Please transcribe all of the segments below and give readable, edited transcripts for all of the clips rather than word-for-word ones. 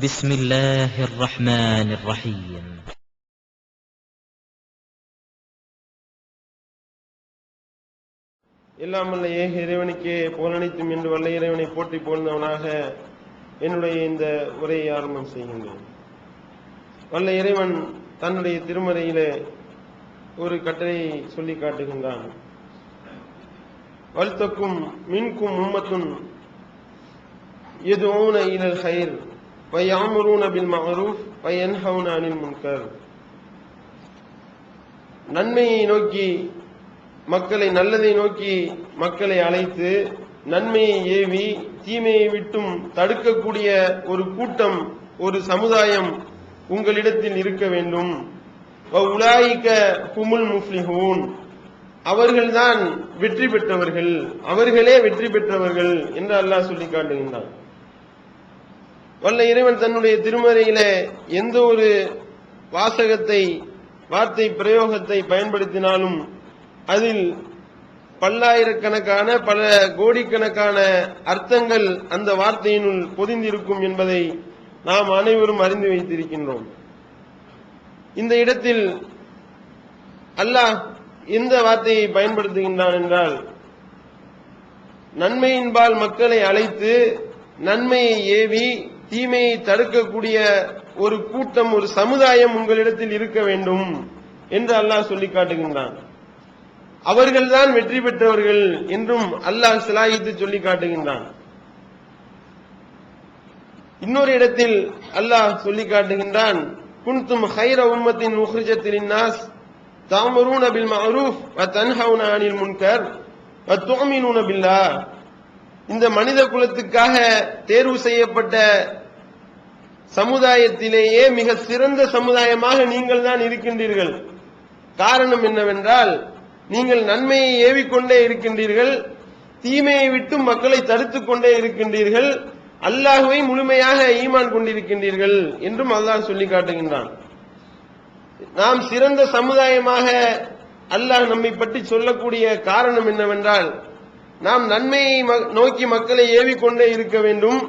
بسم الله الرحمن الرحيم. எல்லாம் வல்ல ஏக இறைவனுக்கே புகழனைத்தும் என்று வல்ல இறைவனை போற்றி புகழ்ந்தவனாக என்னுடைய இந்த உரையை ஆரம்பம் செய்கின்றேன். வல்ல இறைவன் தன்னுடைய திருமறையிலே ஒரு கட்டளையை சொல்லி காட்டுகின்றான். வல்தக்கும் மின்கும் உம்மத்துன் யதுஊன இலல் கைர் வயஅமுரூன பில் மஅரூஃப் வயன்ஹவுன அனில் முன்கர். நன்மையை நோக்கி மக்களை, நல்லதை நோக்கி மக்களை அழைத்து நன்மையை ஏவி தீமையை விட்டும் தடுக்கக்கூடிய ஒரு கூட்டம், ஒரு சமுதாயம் உங்களிடத்தில் இருக்க வேண்டும். வஉலாயிக ஹுமுல் முஃப்லிஹூன், அவர்கள்தான் வெற்றி பெற்றவர்கள், அவர்களே வெற்றி பெற்றவர்கள் என்று அல்லாஹ் சொல்லி காட்டுகின்றான். வல்ல இறைவன் தன்னுடைய திருமறையிலே எந்த ஒரு வாசகத்தை, வார்த்தை பிரயோகத்தை பயன்படுத்தினாலும் அதில் பல்லாயிரக்கணக்கான, பல கோடிக்கணக்கான அர்த்தங்கள் அந்த வார்த்தையினுள் பொதிந்திருக்கும் என்பதை நாம் அனைவரும் அறிந்து வைத்திருக்கின்றோம். இந்த இடத்தில் அல்லாஹ் எந்த வார்த்தையை பயன்படுத்துகின்றான் என்றால், நன்மையின்பால் மக்களை அழைத்து நன்மையை ஏவி தீமையை தடுக்கக்கூடிய ஒரு கூட்டம், ஒரு சமுதாயம் உங்களிடத்தில் இருக்க வேண்டும் என்று அல்லாஹ் சொல்லி காட்டுகின்றான். அவர்கள்தான் வெற்றி பெற்றவர்கள் என்றும் அல்லாஹ் சிலாயித்து சொல்லி காட்டுகின்றான். இன்னொரு இடத்தில் அல்லாஹ் சொல்லி காட்டுகின்றான், குன்தும் கைர உம்மத்தின் உஹ்ரிஜத் லின்னாஸ் தஅமுரூன பில் மஅரூஃப் வ தன்ஹவுன அனில் முன்கர் வ துஅமினூன பில்லாஹ். இந்த மனித குலத்துக்காக தேர்வு செய்யப்பட்ட சமுதாயத்திலேயே மிக சிறந்த சமுதாயமாக நீங்கள் தான் இருக்கின்றீர்கள். காரணம் என்னவென்றால், நீங்கள் நன்மையை ஏவிக்கொண்டே இருக்கின்றீர்கள், தீமையை விட்டு மக்களை தடுத்துக் கொண்டே இருக்கின்றீர்கள், அல்லாஹ்வை முழுமையாக ஈமான் கொண்டிருக்கின்றீர்கள் என்றும் அல்லாஹ் சொல்லி காட்டுகின்றான். நாம் சிறந்த சமுதாயமாக அல்லாஹ் நம்மை பற்றி சொல்லக்கூடிய காரணம் என்னவென்றால், நாம் நன்மையை நோக்கி மக்களை ஏவிக்கொண்டே இருக்க வேண்டும்,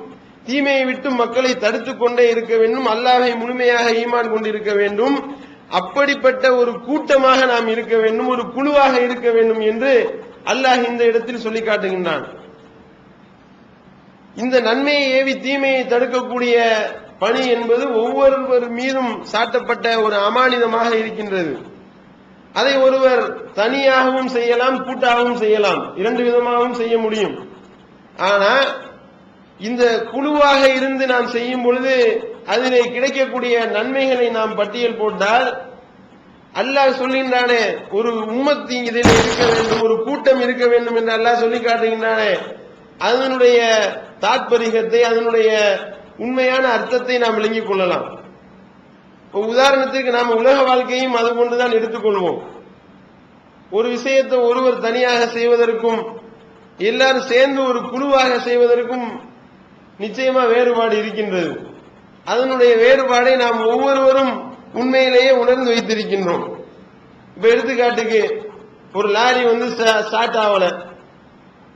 தீமையை விட்டு மக்களை தடுத்துக் கொண்டே இருக்க வேண்டும், அல்லாஹ்வை முழுமையாக ஈமான் கொண்டிருக்க வேண்டும். அப்படிப்பட்ட ஒரு கூட்டமாக நாம் இருக்க வேண்டும், ஒரு குழுவாக இருக்க வேண்டும் என்று அல்லாஹ் இந்த இடத்தில் சொல்லி காட்டுகின்றான். இந்த நன்மையை ஏவி தீமையை தடுக்கக்கூடிய பணி என்பது ஒவ்வொருவர் மீதும் சாட்டப்பட்ட ஒரு அமானிதமாக இருக்கின்றது. அதை ஒருவர் தனியாகவும் செய்யலாம், கூட்டாகவும் செய்யலாம், இரண்டு விதமாகவும் செய்ய முடியும். ஆனா இந்த குழுவாக இருந்து நாம் செய்யும் பொழுது அதிலே கிடைக்கக்கூடிய நன்மைகளை நாம் பட்டியல் போட்டால், அல்லாஹ் சொல்கின்றானே ஒரு உம்மத் இதில் இருக்க வேண்டும், ஒரு கூட்டம் இருக்க வேண்டும் என்று அல்லாஹ் சொல்லி காட்டுகின்றானே, அதனுடைய தாத்பரியத்தை, அதனுடைய உண்மையான அர்த்தத்தை நாம் விளங்கிக் கொள்ளலாம். உதாரணத்திற்கு நாம் உலக வாழ்க்கையும் அது கொண்டுதான் எடுத்துக்கொள்வோம். ஒரு விஷயத்தை ஒருவர் தனியாக செய்வதற்கும் எல்லாரும் சேர்ந்து ஒரு குழுவாக செய்வதற்கும் நிச்சயமா வேறுபாடு இருக்கின்றது. அதனுடைய வேறுபாடை நாம் ஒவ்வொருவரும் உண்மையிலேயே உணர்ந்து வைத்திருக்கின்றோம். இப்ப எடுத்துக்காட்டுக்கு, ஒரு லாரி ஸ்டார்ட் ஆகல,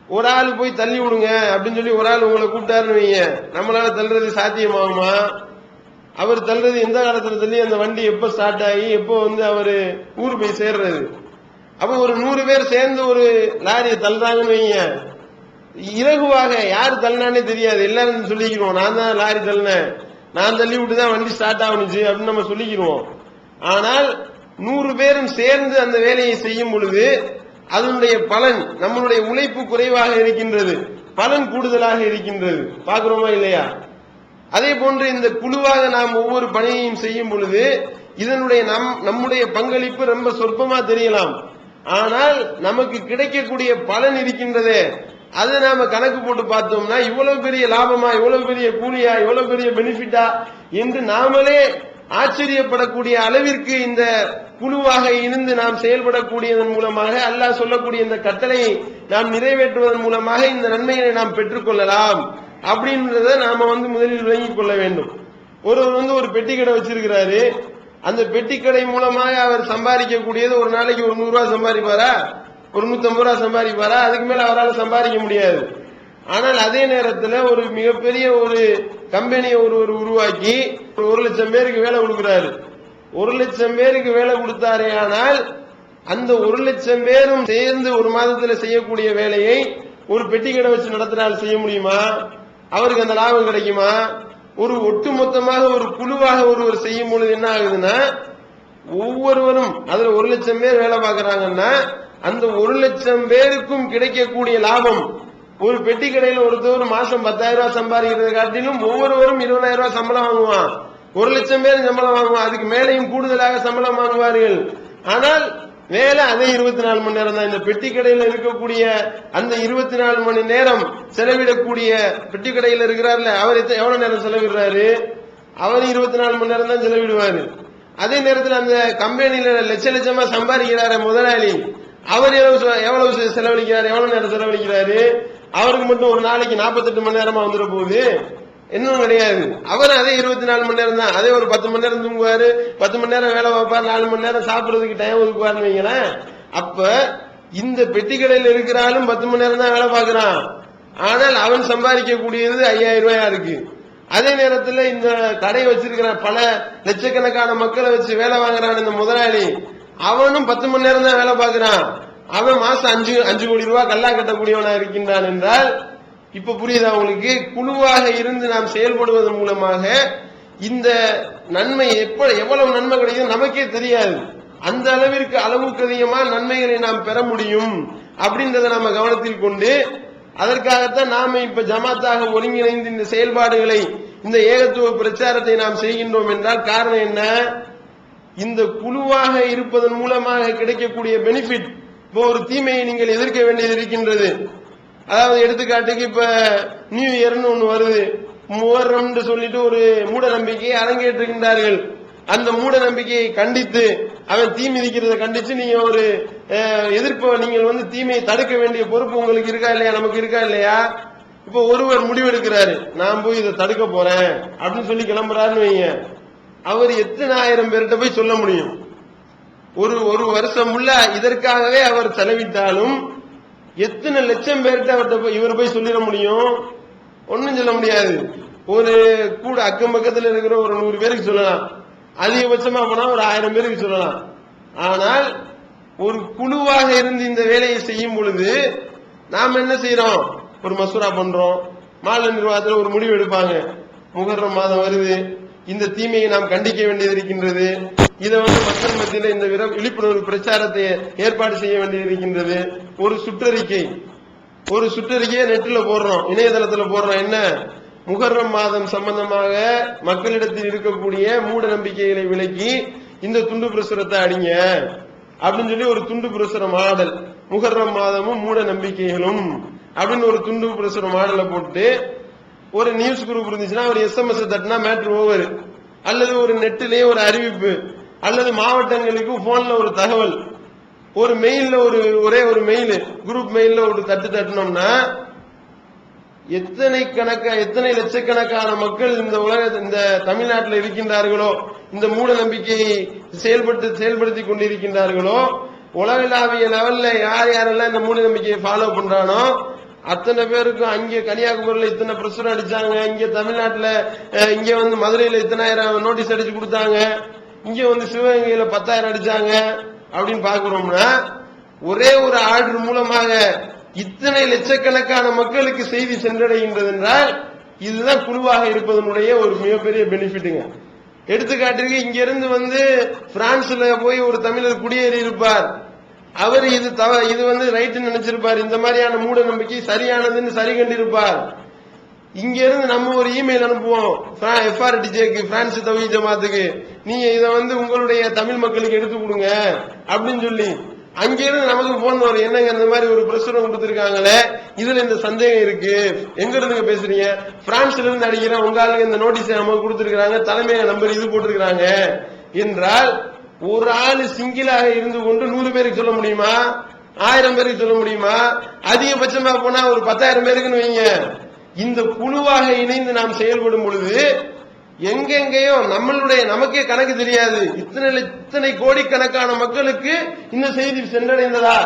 ஒரு ஆள் போய் தள்ளி விடுங்க அப்படின்னு சொல்லி ஒரு ஆள் உங்களை கூப்பிட்டாருன்னு வைங்க, நம்மளால தள்ளுறது சாத்தியமாகுமா? அவர் தள்ளுறது எந்த காலத்துல தள்ளி அந்த வண்டி எப்ப ஸ்டார்ட் ஆகி எப்போ அவரு ஊர் போய் சேர்றது? அப்ப ஒரு 100 பேர் சேர்ந்து ஒரு லாரியை தள்ளுறாங்கன்னு வைங்க, இலகுவாக யார் தள்ளினானே தெரியாது, எல்லாரும் சொல்லிக்கிறோம் நான் தான் லாரி தள்ளினேன், நான் தள்ளி விட்டுதான் வண்டி ஸ்டார்ட் ஆகணுச்சு அப்படின்னு நம்ம சொல்லிக்கிறோம். ஆனால் 100 பேரும் சேர்ந்து அந்த வேலையை செய்யும் பொழுது அதனுடைய பலன், நம்மளுடைய உழைப்பு குறைவாக இருக்கின்றது, பலன் கூடுதலாக இருக்கின்றது. பார்க்கிறோமா இல்லையா? அதே போன்று இந்த குழுவாக நாம் ஒவ்வொரு பணியையும் செய்யும் பொழுது இதனுடைய நம்முடைய பங்களிப்பு ரொம்ப சொற்பமா தெரியலாம். ஆனால் நமக்கு கிடைக்கக்கூடிய பலன் இருக்கின்றதே, அதை நாம கணக்கு போட்டு பார்த்தோம்னா இவ்வளவு பெரிய லாபமா, இவ்வளவு பெரிய கூலியா, இவ்வளவு பெரிய பெனிஃபிட்டா என்று நாமளே ஆச்சரியப்படக்கூடிய அளவிற்கு இந்த குழுவாக இருந்து நாம் செயல்படக்கூடியதன் மூலமாக, அல்லாஹ் சொல்லக்கூடிய இந்த கட்டளையை நாம் நிறைவேற்றுவதன் மூலமாக இந்த நன்மையை நாம் பெற்றுக்கொள்ளலாம் அப்படின்றத நாம முதலில் விளங்கிக் கொள்ள வேண்டும். ஒருவர் ஒரு பெட்டி கடை வச்சிருக்கிறாரு, அந்த பெட்டி கடை மூலமாக அவர் சம்பாதிக்கக்கூடியது ஒரு நாளைக்கு ஒரு 100 ரூபாய் சம்பாதிப்பாரா, ஒரு 150 ரூபாய் சம்பாதிப்பாரா? அதுக்கு மேல அவரால் சம்பாதிக்க முடியாது. ஆனால் அதே நேரத்தில் ஒரு மிகப்பெரிய ஒரு கம்பெனியை ஒருவர் உருவாக்கி 1,00,000 பேருக்கு வேலை கொடுக்கிறாரு. 1,00,000 பேருக்கு வேலை கொடுத்தாரே, ஆனால் அந்த 1,00,000 பேரும் சேர்ந்து ஒரு மாதத்தில் செய்யக்கூடிய வேலையை ஒரு பெட்டி கடை வச்சு நடத்தினால் செய்ய முடியுமா? அவருக்கு அந்த லாபம் கிடைக்குமா? ஒரு ஒட்டுமொத்தமாக ஒரு குழுவாக ஒருவர் செய்யும் பொழுது என்ன ஆகுதுன்னா, ஒவ்வொருவரும் அதுல 1,00,000 பேர் வேலை பார்க்கறாங்கன்னா அந்த 1,00,000 பேருக்கும் கிடைக்கக்கூடிய லாபம், ஒரு பெட்டி கடையில் ஒருத்தர் மாசம் 10,000 ரூபாய் சம்பாதிக்கிறத காட்டிலும் ஒவ்வொருவரும் 20,000 ரூபாய் சம்பளம் வாங்குவான். 1,00,000 பேர் சம்பளம் வாங்குவான், அதுக்கு மேலையும் கூடுதலாக சம்பளம் வாங்குவார்கள். ஆனால் வேலை அதே 24 மணி நேரம் தான். இந்த பெட்டி கடையில் இருக்கக்கூடிய அந்த 24 மணி நேரம் செலவிடக்கூடிய பெட்டி கடையில் இருக்கிறார்ல, அவர் எவ்வளவு நேரம் செலவிடுறாரு? அவர் 24 மணி நேரம் தான் செலவிடுவாரு. அதே நேரத்தில் அந்த கம்பெனியில லட்சமா சம்பாதிக்கிறாரு முதலாளி, அவர் எவ்வளவு செலவழிக்கிறாரு? எவ்வளவு நேரம் செலவழிக்கிறாரு? அவருக்கு மட்டும் ஒரு நாளைக்கு 48 மணி நேரமா வந்துட போகுது? இன்னும் கிடையாது. அவர் அதே 24 மணி நேரம் தான். அதே ஒரு 10 மணி நேரம் தூங்குவாரு, 10 மணி நேரம் வேலை பார்ப்பார், 4 மணி நேரம் சாப்பிடுறதுக்கு டைம் ஒதுக்குவாருன்னு வைங்களேன். அப்ப இந்த பெட்டி கடையில் இருக்கிறாலும் 10 மணி நேரம் தான் வேலை பார்க்கிறான். ஆனால் அவன் சம்பாதிக்கக்கூடியது 5,000 ரூபாயா இருக்கு. அதே நேரத்தில் இந்த கடை வச்சிருக்கிற பல லட்சக்கணக்கான மக்களை வச்சு வேலை வாங்குறான் இந்த முதலாளி, அவனும் 10 மணி நேரம் தான் வேலை பார்க்கிறான். அவன் மாசம் 5 கோடி ரூபாய் கல்லா கட்டக்கூடியவனா இருக்கின்றான் என்றால் இப்ப புரியுதா உங்களுக்கு? குழுவாக இருந்து நாம் செயல்படுவதன் மூலமாக இந்த நன்மை எவ்வளவு நன்மை கிடைக்கும் நமக்கே தெரியாது. அந்த அளவிற்கு அளவுக்கு அதிகமான நன்மைகளை நாம் பெற முடியும் அப்படின்றத நாம கவனத்தில் கொண்டு, அதற்காகத்தான் நாம இப்ப ஜமாத்தாக ஒருங்கிணைந்து இந்த செயல்பாடுகளை, இந்த ஏகத்துவ பிரச்சாரத்தை நாம் செய்கின்றோம் என்றால் காரணம் என்ன? இந்த குழுவாக இருப்பதன் மூலமாக கிடைக்கக்கூடிய பெனிஃபிட். இப்போ ஒரு தீமையை நீங்கள் எதிர்க்க வேண்டியது இருக்கின்றது. அதாவது எடுத்துக்காட்டுக்கு இப்ப நியூ இயர்னு ஒண்ணு வருது, முஹர்ரம் சொல்லிட்டு ஒரு மூட நம்பிக்கையை அரங்கேற்றுகின்றார்கள். அந்த மூட நம்பிக்கையை கண்டித்து, அவன் தீ மிதிக்கிறத கண்டிச்சு நீங்க ஒரு எதிர்ப்ப, நீங்கள் தீமையை தடுக்க வேண்டிய பொறுப்பு உங்களுக்கு இருக்கா இல்லையா? நமக்கு இருக்கா இல்லையா? இப்ப ஒருவர் முடிவெடுக்கிறாரு, நான் போய் இதை தடுக்க போறேன் அப்படின்னு சொல்லி கிளம்புறாருன்னு வைங்க, அவர் எத்தனை ஆயிரம் பேர்கிட்ட போய் சொல்ல முடியும்? ஒரு வருஷம் உள்ள இதற்காகவே அவர் செலவிட்டாலும் எத்தனை லட்சம் பேர்கிட்ட அவர்கிட்ட இவர் போய் சொல்லிட முடியும்? ஒன்னும் சொல்ல முடியாது. ஒரு கூட அக்கம் பக்கத்தில் இருக்கிற ஒரு 100 பேருக்கு சொல்லலாம், அதிகபட்சமா போனா ஒரு 1000 பேருக்கு சொல்லலாம். ஆனால் ஒரு குழுவாக இருந்து இந்த வேலையை செய்யும் பொழுது நாம் என்ன செய்யறோம்? ஒரு மசூரா பண்றோம், மாநில நிர்வாகத்தில் ஒரு முடிவு எடுப்பாங்க, முஹர்ரம் மாதம் வருது, இந்த தீமையை நாம் கண்டிக்க வேண்டியது இருக்கின்றது, இதை மக்கள் மத்தியில் இந்த விழிப்புணர்வு பிரச்சாரத்தை ஏற்பாடு செய்ய வேண்டியது இருக்கின்றது. ஒரு சுற்றறிக்கையை நெட்டில் போடுறோம், இணையதளத்தில் போடுறோம். என்ன? முஹர்ரம் மாதம் சம்பந்தமாக மக்களிடத்தில் இருக்கக்கூடிய மூட நம்பிக்கைகளை விலக்கி இந்த துண்டு பிரசுரத்தை அடிங்க அப்படின்னு சொல்லி ஒரு துண்டு பிரசுர மாடல், முஹர்ரம் மாதமும் மூட நம்பிக்கைகளும் அப்படின்னு ஒரு துண்டு பிரசுர மாடலை போட்டு ஒரு நியூஸ் குரூப் இருந்துச்சுன்னா ஒரு SMS தட்டினா மேட்ரு ஓவர், அல்லது ஒரு நெட்டிலேயே ஒரு அறிவிப்பு, அல்லது மாவட்டங்களுக்கு போன்ல ஒரு தகவல், ஒரு மெயில்ல ஒரே ஒரு மெயில், குரூப் மெயில்ல ஒரு தட்டினோம்னா எத்தனை லட்சக்கணக்கான மக்கள் இந்த இந்த தமிழ்நாட்டில் இருக்கின்றார்களோ, இந்த மூட நம்பிக்கையை செயல்படுத்தி கொண்டிருக்கின்றார்களோ, உலகளாவிய லெவல்ல யாரெல்லாம் இந்த மூட நம்பிக்கையை ஃபாலோ பண்றானோ அத்தனை பேருக்கும் அங்கே கன்னியாகுமரியில இத்தனை பிரசுரம் அடிச்சாங்க, இங்க தமிழ்நாட்டுல இங்க மதுரையில இத்தனை ஆயிரம் நோட்டீஸ் அடிச்சு கொடுத்தாங்க, இங்க சிவகங்கையில 10,000 அடிச்சாங்க அப்படின்னு பாக்குறோம்னா, ஒரே ஒரு ஆர்டர் மூலமாக இத்தனை லட்சக்கணக்கான மக்களுக்கு செய்தி சென்றடைகின்றது என்றால் இதுதான் குழுவாக இருப்பதனுடைய ஒரு மிகப்பெரிய பெனிஃபிட்டுங்க. எடுத்துக்காட்டிற்கு இங்க இருந்து பிரான்ஸ்ல போய் ஒரு தமிழர் குடியேறி இருப்பார், அவர் இது ரைட் நினைச்சிருப்பார், இந்த மாதிரியான மூட நம்பிக்கை சரியானதுன்னு சரி கண்டிருப்பார். இங்க இருந்து நம்ம ஒரு இமெயில் அனுப்புவோம் FRDJக்கு, பிரான்ஸ் தௌஹீத் ஜமாத்துக்கு, நீங்க இதை உங்களுடைய தமிழ் மக்களுக்கு எடுத்து கொடுங்க அப்படின்னு சொல்லி. அங்கிருந்து நமக்கு போன் வரும், என்னங்க இந்த மாதிரி ஒரு பிரசுரம் கொடுத்திருக்காங்களே, இதுல இந்த சந்தேகம் இருக்கு, எங்க இருந்து பேசுறீங்க? பிரான்ஸ்ல இருந்து அடிக்கிறேன், உங்க ஆளுங்க இந்த நோட்டீஸ் நமக்கு கொடுத்திருக்காங்க, தலைமைய நம்பர் இது போட்டிருக்காங்க என்றால், ஒரு ஆளு சிங்கிளாக இருந்து கொண்டு 100 பேருக்கு சொல்ல முடியுமா? 1000 பேருக்கு சொல்ல முடியுமா? அதிகபட்சமா போனா ஒரு 10,000 பேருக்குன்னு வைங்க. இந்த குழுவாக இணைந்து நாம் செயல்படும் பொழுது எங்கெங்கேயோ நமக்கே கணக்கு தெரியாது, இத்தனை கோடிக்கணக்கான மக்களுக்கு இந்த செய்தி சென்றடைந்ததா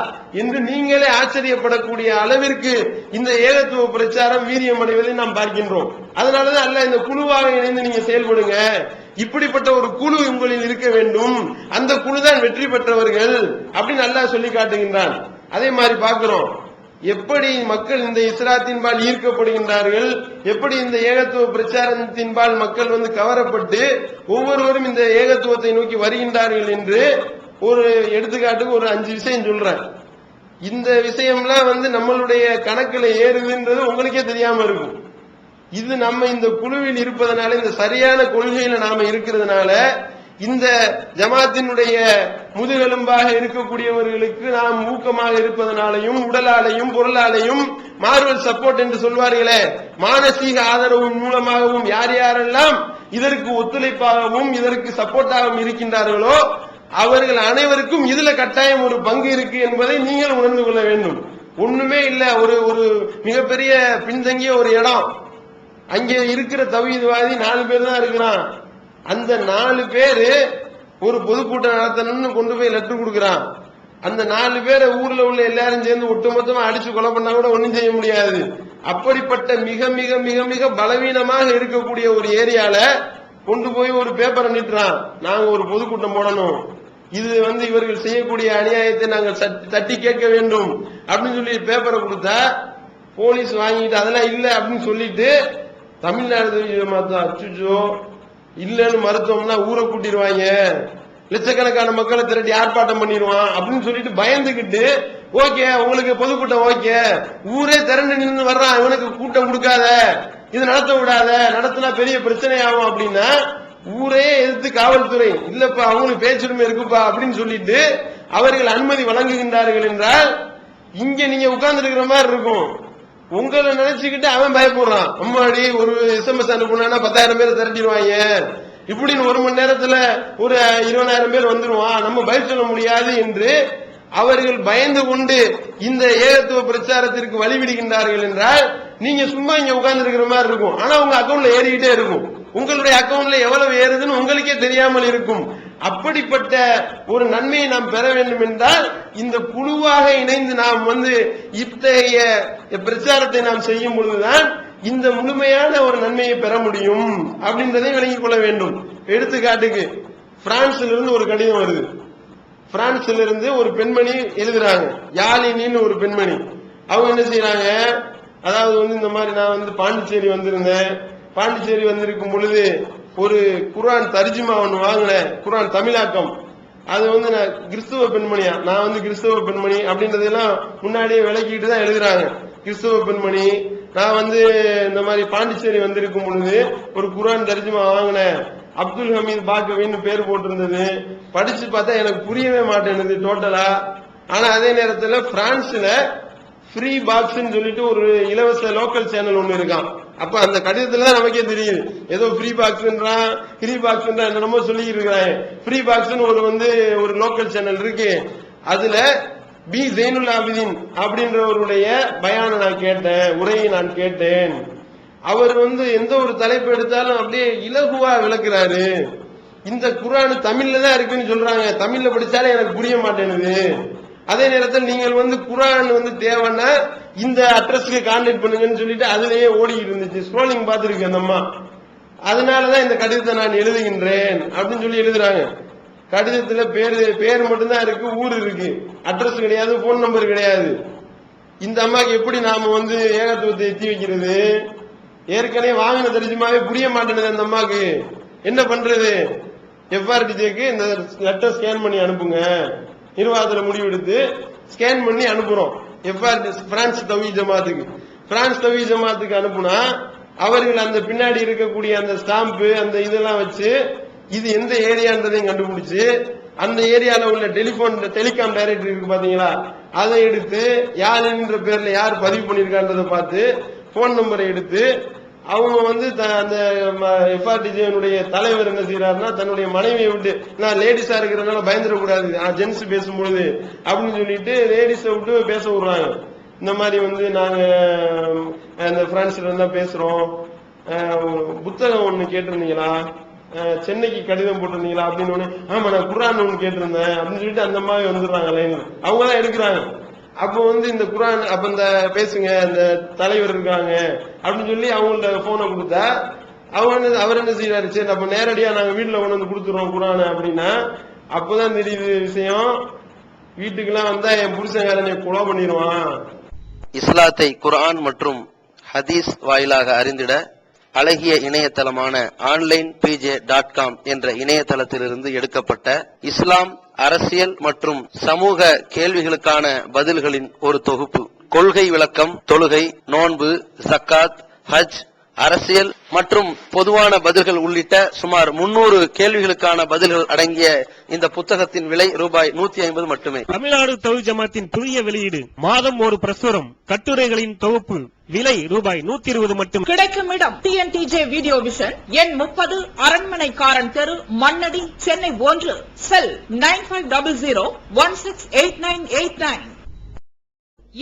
என்று நீங்களே ஆச்சரியப்படக்கூடிய அளவிற்கு இந்த ஏகத்துவ பிரச்சாரம் வீரியம் அடைவதை நாம் பார்க்கின்றோம். அதனாலதான் அல்ல இந்த குழுவாக இணைந்து நீங்க செயல்படுங்க, இப்படிப்பட்ட ஒரு குழு உங்களில் இருக்க வேண்டும், அந்த குழுதான் வெற்றி பெற்றவர்கள் அப்படின்னு அல்லாஹ் சொல்லி காட்டுகின்றான். அதே மாதிரி பார்க்கிறோம், எப்படி மக்கள் இந்த இஸ்லாத்தின்பால் ஈர்க்கப்படுகின்றார்கள், எப்படி இந்த ஏகத்துவ பிரச்சாரத்தின்பால் மக்கள் கவரப்பட்டு ஒவ்வொருவரும் இந்த ஏகத்துவத்தை நோக்கி வருகின்றார்கள் என்று ஒரு எடுத்துக்காட்டுக்கு ஒரு 5 விஷயம் சொல்றேன். இந்த விஷயம்லாம் நம்மளுடைய கணக்குல ஏறுதுன்றது உங்களுக்கே தெரியாம இருக்கும். இது நம்ம இந்த குழுவில் இருப்பதனால, இந்த சரியான கொள்கையில நாம இருக்கிறதுனால, இந்த ஜமாத்தினுடைய முதுகெலும்பாக இருக்கக்கூடியவர்களுக்கு நாம் ஊக்கமாக இருப்பதனாலையும் உடலாலையும் பொருளாலையும் மார்வல் சப்போர்ட் என்று சொல்வார்களே, மானசீக ஆதரவு மூலமாகவும் யார் யாரெல்லாம் இதற்கு ஒத்துழைப்பாகவும் இதற்கு சப்போர்ட்டாகவும் இருக்கின்றார்களோ அவர்கள் அனைவருக்கும் இதுல கட்டாயம் ஒரு பங்கு இருக்கு என்பதை நீங்கள் உணர்ந்து கொள்ள வேண்டும். ஒண்ணுமே இல்ல, ஒரு மிகப்பெரிய பின்தங்கிய ஒரு இடம், அங்கே இருக்கிற தௌஹீத்வாதி 4 பேர் தான் இருக்கிறான். அந்த 4 பேரு ஒரு பொதுக்கூட்டம் நடத்தணும்னு கொண்டு போய் லெட்டர் கொடுக்கிறான். அந்த 4 பேரை ஊர்ல உள்ள எல்லாரும் சேர்ந்து ஒட்டுமொத்தமா அடிச்சு கொலை பண்ணா கூட ஒண்ணும் செய்ய முடியாது. அப்படிப்பட்ட மிக மிக மிக மிக பலவீனமாக இருக்கக்கூடிய ஒரு ஏரியால கொண்டு போய் ஒரு பேப்பரை நீட்டுறான், நாங்க ஒரு பொதுக்கூட்டம் போடணும், இது இவர்கள் செய்யக்கூடிய அநியாயத்தை நாங்கள் தட்டி கேட்க வேண்டும் அப்படின்னு சொல்லி பேப்பரை கொடுத்தா போலீஸ் வாங்கிட்டு அதெல்லாம் இல்ல அப்படின்னு சொல்லிட்டு தமிழ்நாடு அச்சுச்சோ இல்லன்னு மருத்துவம்னா ஊரை கூட்டிடுவாங்க, லட்சக்கணக்கான மக்களை திரட்டி ஆர்ப்பாட்டம் பண்ணிடுவான் அப்படின்னு சொல்லிட்டு பயந்துகிட்டு, ஓகே உங்களுக்கு பொதுக்கூட்டம் ஓகே, ஊரே திரண்டு நின்று வர்றான், இவனுக்கு கூட்டம் கொடுக்காத, இது நடத்த விடாத, நடத்தினா பெரிய பிரச்சனை ஆகும் அப்படின்னா ஊரே எதிர்த்து காவல்துறை இல்லப்பா அவங்களுக்கு பேச்சுரிமை இருக்குப்பா அப்படின்னு சொல்லிட்டு அவர்கள் அனுமதி வழங்குகின்றார்கள் என்றால் இங்க நீங்க உட்கார்ந்து இருக்கிற மாதிரி இருக்கும். உங்களை நினைச்சுக்கிட்டு அவன் பயப்படுறான், அம்மாடி ஒரு SMS அனுப்புனா 10,000 பேர் திரட்டிடுவாங்க, இப்படின்னு 1 மணி நேரத்துல ஒரு 20,000 பேர் வந்துருவான், நம்ம பதில் சொல்ல முடியாது என்று அவர்கள் பயந்து கொண்டு இந்த ஏகத்துவ பிரச்சாரத்திற்கு வழிவிடுகின்றார்கள் என்றால் நீங்க சும்மா இங்க உட்கார்ந்து இருக்கிற மாதிரி இருக்கும். ஆனா உங்க அக்கௌண்ட்ல ஏறிக்கிட்டே இருக்கும், உங்களுடைய அக்கௌண்ட்ல எவ்வளவு ஏறுதுன்னு உங்களுக்கே தெரியாமல் இருக்கும். அப்படிப்பட்ட ஒரு நன்மையை நாம் பெற வேண்டும் என்றால் இந்த குழுவாக இணைந்து நாம் இத்தகைய பிரச்சாரத்தை நாம் செய்யும் பொழுதுதான் இந்த முழுமையான ஒரு நன்மையை பெற முடியும் அப்படின்றதை விளங்கிக் கொள்ள வேண்டும். எடுத்துக்காட்டுக்கு பிரான்சில் இருந்து ஒரு கடிதம் வருது. பிரான்சில் இருந்து ஒரு பெண்மணி எழுதுறாங்க, யாழினின்னு ஒரு பெண்மணி. அவங்க என்ன செய்யறாங்க, அதாவது இந்த மாதிரி நான் பாண்டிச்சேரி வந்திருந்தேன், பாண்டிச்சேரி வந்திருக்கும் பொழுது ஒரு குர்ஆன் தர்ஜுமா ஒண்ணு வாங்கினேன், குர்ஆன் தமிழாக்கம். அது நான் கிறிஸ்துவ பெண்மணியா, நான் கிறிஸ்துவ பெண்மணி அப்படின்றதெல்லாம் முன்னாடியே விளக்கிட்டு தான் எழுதுறாங்க. கிறிஸ்துவ பெண்மணி, நான் இந்த மாதிரி பாண்டிச்சேரி வந்திருக்கும் பொழுது ஒரு குர்ஆன் தர்ஜுமா வாங்கினேன், அப்துல் ஹமீத் பாக்கவின்னு பேர் போட்டிருந்தது, படிச்சு பார்த்தா எனக்கு புரியவே மாட்டேனுது டோட்டலா. ஆனா அதே நேரத்தில் பிரான்ஸ்ல ஃப்ரீ பாக்ஸ் சொல்லிட்டு ஒரு இலவச லோக்கல் சேனல் ஒண்ணு இருக்கான். அப்ப அந்த கடிதத்துல தான் நமக்கே தெரியுது, ஏதோ ஃப்ரீ பாக்ஸ்ன்றான், ஃப்ரீ பாக்ஸ் என்னமோ சொல்லி இருக்கிறாங்க. ஃப்ரீ பாக்ஸ் ஒரு லோக்கல் சேனல் இருக்கு. அதுல பி ஜெயினுல் ஆபிதீன் அப்படின்றவருடைய பயான நான் கேட்டேன், உரையை நான் கேட்டேன். அவர் எந்த ஒரு தலைப்பு எடுத்தாலும் அப்படியே இலகுவா விளக்குறாரு. இந்த குர்ஆன் தமிழ்ல தான் இருக்குன்னு சொல்றாங்க, தமிழ்ல படிச்சாலே எனக்கு புரிய மாட்டேனுது. அதே நேரத்தில் நீங்கள் குர்ஆன் தேவைன்னா இந்த அட்ரஸ்க்கு கான்டாக்ட் பண்ணுங்கன்னு சொல்லிட்டு அதுலயே ஓடி இருந்துச்சு, ஸ்க்ரோலிங் பார்த்துருக்கு அந்த அம்மா. அதனாலதான் இந்த கடிதத்தை நான் எழுதுகின்றேன் அப்படின்னு சொல்லி எழுதுறாங்க. கடிதத்துல பேர் மட்டும்தான் இருக்கு, ஊர் இருக்கு, அட்ரஸ் கிடையாது, போன் நம்பர் கிடையாது. இந்த அம்மாக்கு எப்படி நாம ஏகத்துவத்தை எத்தி வைக்கிறது? ஏற்கனவே வாங்கின தரிசனமாவே புரிய மாட்டேங்குது அந்த அம்மாக்கு. என்ன பண்றது? FRDJக்கு இந்த லெட்டர் ஸ்கேன் பண்ணி அனுப்புங்க, நிர்வாகத்துல முடிவெடுத்து ஸ்கேன் பண்ணி அனுப்புறோம். பிரான்ஸ் தௌஹீத் ஜமாத்துக்கு, பிரான்ஸ் தௌஹீத் ஜமாத்துக்கு அனுப்புனா அவர்கள் அந்த பின்னாடி இருக்கக்கூடிய அந்த ஸ்டாம்பு அந்த இதெல்லாம் வச்சு இது எந்த ஏரியான்றதையும் கண்டுபிடிச்சு அந்த ஏரியால உள்ள டெலிகாம் டைரக்டரி இருக்கு பாத்தீங்களா, அதை எடுத்து யாருன்ற பேர்ல யார் பதிவு பண்ணிருக்கான்றதை பார்த்து போன் நம்பரை எடுத்து அவங்க அந்த FRDJ தலைவர் என்ன செய்யறாருன்னா தன்னுடைய மனைவியை விட்டு, நான் லேடிஸா இருக்கிறதுனால பயந்துடக்கூடாது ஜென்ஸ் பேசும்பொழுது அப்படின்னு சொல்லிட்டு லேடிஸை விட்டு பேச விடுறாங்க. இந்த மாதிரி நாங்க இந்த பிரான்ஸ்ல இருந்தா பேசுறோம், புத்தகம் ஒண்ணு கேட்டிருந்தீங்களா, சென்னைக்கு கடிதம் போட்டிருந்தீங்களா அப்படின்னு. ஆமா நான் குர்ஆன் ஒண்ணு கேட்டிருந்தேன் அப்படின்னு சொல்லிட்டு அந்த மாதிரி வந்துடுறாங்க லைன். அவங்கதான் எடுக்கிறாங்க. அப்போ இந்த குர்ஆன் அப்ப இந்த பேசுங்க இந்த தலைவர் இருக்காங்க அப்படின்னு சொல்லி அவங்கள்ட்ட போனை கொடுத்தா அவர் என்ன செய்யறாரு, சரி அப்ப நேரடியா நாங்க வீட்டுல கொண்டு வந்து கொடுத்துருவோம் குர்ஆன் அப்படின்னா. அப்பதான் தெரியுது விஷயம். வீட்டுக்கெல்லாம் வந்தா என் புருஷங்காரனை கொலை பண்ணிடுவான். இஸ்லாத்தை குர்ஆன் மற்றும் ஹதீஸ் வாயிலாக அறிந்திட அழகிய இணையதளமான onlinepj.com என்ற இணையதளத்திலிருந்து எடுக்கப்பட்ட இஸ்லாம், அரசியல் மற்றும் சமூக கேள்விகளுக்கான பதில்களின் ஒரு தொகுப்பு. கொள்கை விளக்கம், தொழுகை, நோன்பு, ஜக்காத், ஹஜ், அரசியல் மற்றும் பொதுவான பதில்கள் உள்ளிட்ட சுமார் 300 கேள்விகளுக்கான பதில்கள் அடங்கிய இந்த புத்தகத்தின் விலை ரூபாய் 150 மட்டுமே. தமிழ்நாடு தௌஹீத் ஜமாத்தின் புதிய வெளியீடு, மாதம் ஒரு பிரசுரம், கட்டுரைகளின் தொகுப்பு, விலை ரூபாய் 120 மட்டும். கிடைக்கும் இடம் TNTJ வீடியோ விஷன், எண் 30, அரண்மனைக்காரன் தெரு, மண்ணடி, சென்னை 1. செல் 9500168989.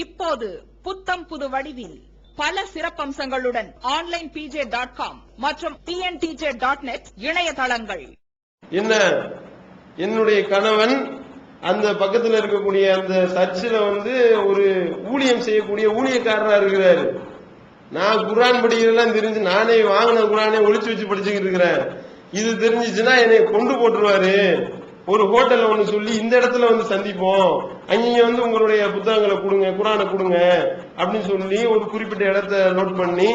இப்போது புத்தம் புது வடிவில் பல சிறப்பம்சங்களுடன் onlinepj.com மற்றும் tntj.net இணையதளங்கள். என்னுடைய கணவன் அந்த பக்கத்தில் இருக்கக்கூடிய அந்த சர்ச்சில் ஒரு ஊழியம் செய்யக்கூடிய ஊழியக்காரரா இருக்கிறாரு. நான் குர்ஆன் படிக்கிறதெல்லாம் தெரிஞ்சு நானே வாங்கின குர்ஆனே ஒளிச்சு வச்சு படிச்சுக்கிட்டு இருக்கிறேன். இது தெரிஞ்சிச்சுன்னா என்னை கொண்டு போட்டுருவாரு. ஒரு ஹோட்டல்ல ஒண்ணு சொல்லி இந்த இடத்துல சந்திப்போம், அங்க உங்களுடைய புத்தகங்களை கொடுங்க, குர்ஆனை கொடுங்க அப்படின்னு சொல்லி ஒரு குறிப்பிட்ட இடத்தை நோட் பண்ணி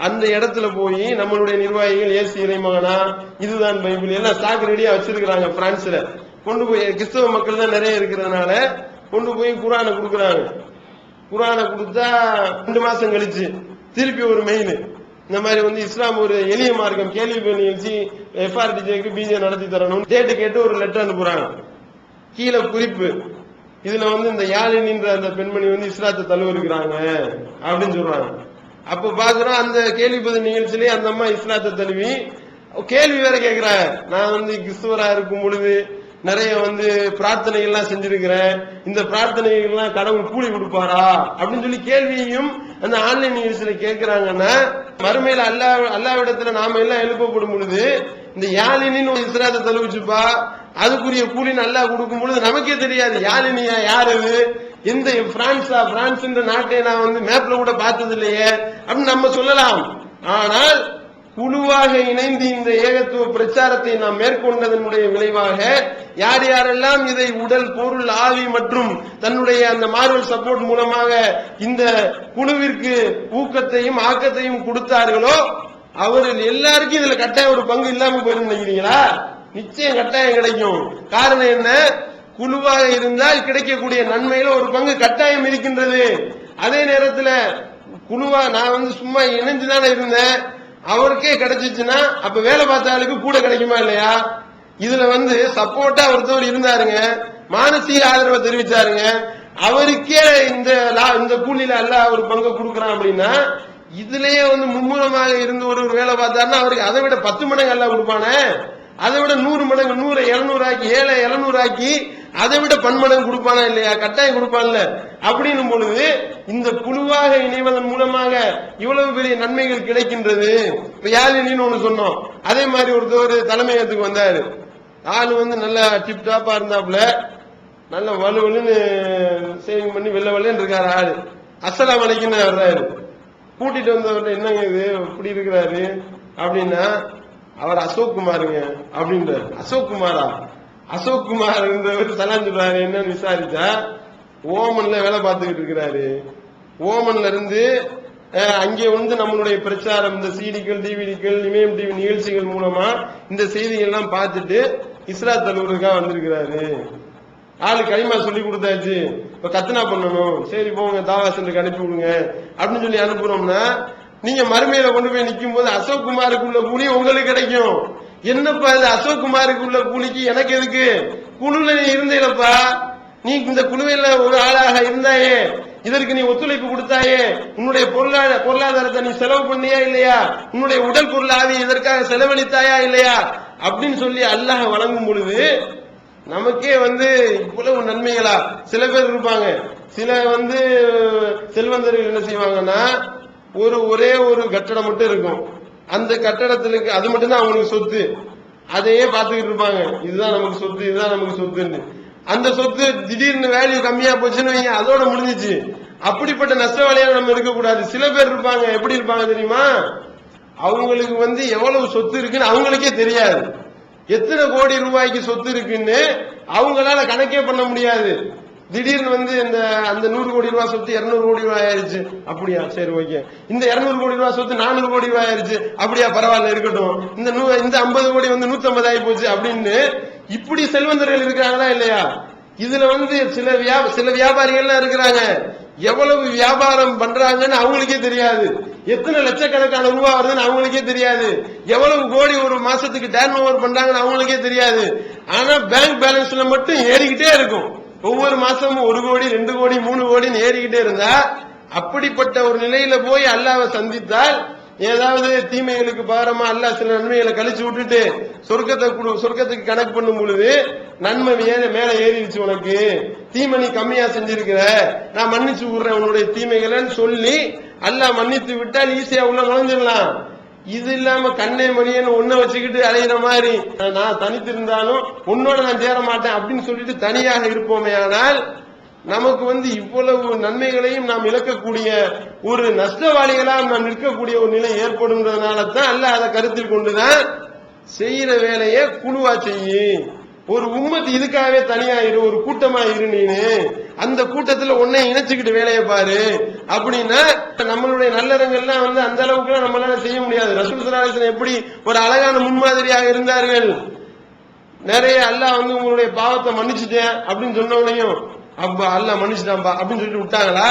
அந்த இடத்துல போய் நம்மளுடைய நிர்வாகிகள் ஏசி இறைமகனா இதுதான் பைபிள் எல்லாம் ஸ்டாக் ரெடியா வச்சிருக்கிறாங்க. பிரான்ஸ்ல கொண்டு போய் கிறிஸ்தவ மக்கள் தான் நிறைய இருக்கிறதுனால கொண்டு போய் குர்ஆனை கொடுக்குறாங்க. குர்ஆனை கொடுத்தா 2 மாசம் கழிச்சு திருப்பி ஒரு மெயில், இந்த மாதிரி இஸ்லாம் ஒரு எளிய மார்க்கம் கேள்வி நிகழ்ச்சி FRDJக்கு பிஜே நடத்தி தரணும் டேட்டு கேட்டு ஒரு லெட்டர் அனுப்புறாங்க. கீழே குறிப்பு, இதுல இந்த யாழினின்ற அந்த பெண்மணி இஸ்லாத்தை தழுவிருக்கிறாங்க அப்படின்னு சொல்றாங்க. அப்ப பாக்குறோம் அந்த கேள்வி பதில் நிகழ்ச்சியிலே அந்த அம்மா இஸ்லாத்தை தழுவி கேள்வி வேற கேட்கிறாங்க. நான் கிறிஸ்துவரா இருக்கும் பொழுது நிறைய பிரார்த்தனைகள்லாம் செஞ்சிருக்கிறேன், இந்த பிரார்த்தனைகள்லாம் கடவுள் கூலி கொடுப்பாரா அப்படின்னு சொல்லி கேள்வியையும் அந்த ஆன்லைன் நிகழ்ச்சியில கேட்கிறாங்கன்னா, மறுமையில அல்லாவிடத்துல நாம எல்லாம் எழுப்பப்படும் பொழுது இந்த யாழினின்னு ஒரு இஸ்லாத்தை தழுவிச்சுப்பா அதுக்குரிய கூலின்னு அல்லாஹ் கொடுக்கும் பொழுது நமக்கே தெரியாது யாழினியா யார் அது, எந்த பிரான்ஸ் நாட்டை நான் மேப்ல கூட பார்த்தது இல்லையே அப்படின்னு நம்ம சொல்லலாம். ஆனால் குழுவாக இணைந்து இந்த ஏகத்துவ பிரச்சாரத்தை நாம் மேற்கொண்டதனுடைய விளைவாக யார் யாரெல்லாம் இதை உடல், பொருள், ஆவி மற்றும் தன்னுடைய அந்த மார்வல் சப்போர்ட் மூலமாக இந்த குழுவிற்கு ஊக்கத்தையும் ஆக்கத்தையும் கொடுத்தார்களோ அவர்கள் எல்லாருக்கும் இதுல கட்டாயம் ஒரு பங்கு இல்லாம போயிருந்து நினைக்கிறீங்களா? நிச்சயம் கட்டாயம் கிடைக்கும். காரணம் என்ன? குழுவாக இருந்தால் கிடைக்கக்கூடிய நன்மையில ஒரு பங்கு கட்டாயம் இருக்கின்றது. அதே நேரத்தில் குழுவா நான் சும்மா இணைஞ்சுதானே இருந்தேன், அவருக்கே கிடைச்சிச்சுன்னா அப்ப வேலை பார்த்த ஆளுக்கு கூட கிடைக்குமா இல்லையா? இதுல சப்போர்ட்டா ஒருத்தவர் இருந்தாருங்க, மானசீக ஆதரவை தெரிவிச்சாருங்க, அவருக்கே இந்த கூலியில அல்லாஹ் ஒரு பங்கு கொடுக்கறான் அப்படின்னா இதுலயே மும்முரமாக இருந்து ஒரு வேலை பார்த்தாருன்னா அவருக்கு அதை விட 10 மடங்கு அல்லாஹ் கொடுப்பானே, அதை விட 100 மடங்கு 100 700 ஆக்கி 7 700 ஆக்கி அதை விட பன்மடங்கு கொடுப்பானா இல்லையா? கட்டாயம் கொடுப்பான்ல. அப்படின்னும் பொழுது இந்த குழுவாக இணைவதன் மூலமாக இவ்வளவு பெரிய நன்மைகள் கிடைக்கின்றது. இப்ப யாழினின்னு ஒண்ணு சொன்னோம், அதே மாதிரி ஒருத்தர் தலைமையகத்துக்கு வந்தாரு. ஆளு நல்லா டிப் டாப்பா இருந்தாப்புல, நல்ல வலுவலுன்னு சேவிங் பண்ணி வெள்ள வெள்ளன்னு இருக்காரு ஆளு. அஸ்ஸலாமு அலைக்கும் வர்றாரு. கூட்டிட்டு வந்தவர்கிட்ட என்னங்க இது இப்படி இருக்கிறாரு அப்படின்னா, அவர் அசோக் குமாருங்க அப்படின்றாரு. அசோக் குமாரா? அசோக் குமார் சலாம் சொல்றாரு. என்னன்னு விசாரிச்சா ஓமன்ல வேலை பார்த்துக்கிட்டு இருக்கிறாரு. ஓமன்ல இருந்து அங்கே நம்மளுடைய பிரச்சாரம், இந்த சீடிகள், டிவிடிகள், இமயம் டிவி நிகழ்ச்சிகள் மூலமா இந்த செய்திகள் எல்லாம் பார்த்துட்டு இஸ்லாத் தழுவுறதுக்காக வந்திருக்கிறாரு. ஆளு களிமா சொல்லி கொடுத்தாச்சு, இப்ப கத்னா பண்ணணும், சரி போங்க தாவா சென்டருக்கு அனுப்பி விடுங்க அப்படின்னு சொல்லி அனுப்புறோம்னா நீங்க மறுமையில கொண்டு போய் நிக்கும் போது அசோக் குமாருக்கு உள்ள கூலி உங்களுக்கு கிடைக்கும். என்னப்பா இது அசோக் குமாருக்கு உள்ள கூலிக்கு எனக்கு எதுக்கு? குழுல நீ இருந்தேப்பா, நீ இந்த குழுவில் ஒரு ஆளாக இருந்தாயே, இதற்கு நீ ஒத்துழைப்பு கொடுத்தாயே, உன்னுடைய பொருளாதாரத்தை நீ செலவு பண்ணியா இல்லையா, உன்னுடைய உடல் பொருளாவி இதற்காக செலவழித்தாயா இல்லையா அப்படின்னு சொல்லி அல்லாஹ் வழங்கும் பொழுது நமக்கே இவ்வளவு நன்மைகளா? சில பேர் இருப்பாங்க, சில செல்வந்தர்கள் என்ன செய்வாங்கன்னா ஒரே ஒரு கட்டடம் மட்டும் இருக்கும், அந்த கட்டடத்திற்கு அது மட்டும்தான் அவங்களுக்கு சொத்து. அதையே பார்த்துக்கிட்டு இருப்பாங்க, இதுதான் நமக்கு சொத்து, இதுதான் நமக்கு சொத்துன்னு. அந்த சொத்து திடீர்னு வேல்யூ கம்மியா போச்சுன்னு வைங்க, அதோட முடிஞ்சிச்சு. அப்படிப்பட்ட நஷ்டவாளியா நம்ம இருக்கக்கூடாது. சில பேர் இருப்பாங்க, எப்படி இருப்பாங்க தெரியுமா? அவங்களுக்கு எவ்வளவு சொத்து இருக்குன்னு அவங்களுக்கே தெரியாது. எத்தனை கோடி ரூபாய்க்கு சொத்து இருக்குன்னு அவங்களால கணக்கே பண்ண முடியாது. திடீர்னு அந்த 100 கோடி ரூபாய் சொத்து 200 கோடி ரூபாய் ஆயிருச்சு. அப்படியா, சரி ஓகே. இந்த 200 கோடி ரூபாய் சொத்து 400 கோடி ரூபாய் ஆயிருச்சு. அப்படியா, பரவாயில்ல இருக்கட்டும். இந்த 50 கோடி 150 ஆகி போச்சு அப்படின்னு இப்படி செல்வந்தர்கள் இருக்கிறாங்களா இல்லையா? இதுல சில வியாபாரிகள்லாம் இருக்கிறாங்க, எவ்வளவு வியாபாரம் பண்றாங்கன்னு அவங்களுக்கே தெரியாது. எத்தனை லட்சக்கணக்கான ரூபா வருதுன்னு அவங்களுக்கே தெரியாது. எவ்வளவு கோடி ஒரு மாசத்துக்கு டர்ன் ஓவர் பண்றாங்கன்னு அவங்களுக்கே தெரியாது. ஆனா பேங்க் பேலன்ஸ்ல மட்டும் ஏறிக்கிட்டே இருக்கும். ஒவ்வொரு மாசமும் 1 கோடி 2 கோடி 3 கோடின்னு ஏறிக்கிட்டே இருந்தா, அப்படிப்பட்ட ஒரு நிலையில போய் அல்லாஹ்வை சந்தித்தால் ஏதாவது தீமைகளுக்கு பாரமா அல்லாஹ் சில நன்மைகளை கழிச்சு விட்டுட்டு சொர்க்கத்துக்கு கணக்கு பண்ணும் பொழுது நன்மை மேல ஏறிடுச்சு, உனக்கு தீமை நீ கம்மியா செஞ்சிருக்கிற, நான் மன்னிச்சு விடுறேன் உன்னுடைய தீமைகள்னு சொல்லி அல்லாஹ் மன்னித்து விட்டால் ஈஸியா உள்ள நுழைஞ்சிடலாம். இது இல்லாம கண்ணே மணியன்னு ஒன்ன வச்சுக்கிட்டு அலைகிற மாதிரி, நான் தனித்திருந்தாலும் உன்னோட நான் சேர மாட்டேன் அப்படின்னு சொல்லிட்டு தனியாக இருப்போமே, ஆனால் நமக்கு இவ்வளவு நன்மைகளையும் நாம் இழக்கக்கூடிய ஒரு நஷ்டவாளிகளாக நாம் நிற்கக்கூடிய ஒரு நிலை ஏற்படும்ன்றதுனால தான் அல்லாஹ் அதை கருத்தில் கொண்டுதான் செய்யற வேலையை குழுவா செய்யு. ஒரு உம்மத்து இதுக்காகவே தனியா இரு, ஒரு கூட்டமா இரு, நீனு அந்த கூட்டத்துல உன்னை இணைச்சுக்கிட்டு வேலையை பாரு அப்படின்னா நம்மளுடைய நல்லறங்கள்லாம் அந்த அளவுக்கு நம்மளால செய்ய முடியாது. ரசூல் ஸல்லல்லாஹு அலைஹி வஸல்லம் எப்படி ஒரு அழகான முன்மாதிரியாக இருந்தார்கள். நிறைய அல்லாஹ் உங்களுடைய பாவத்தை மன்னிச்சுட்டேன் அப்படின்னு சொன்னவனையும் அப்பா அல்லாஹ் மன்னிச்சுட்டான்பா அப்படின்னு சொல்லிட்டு விட்டாங்களா?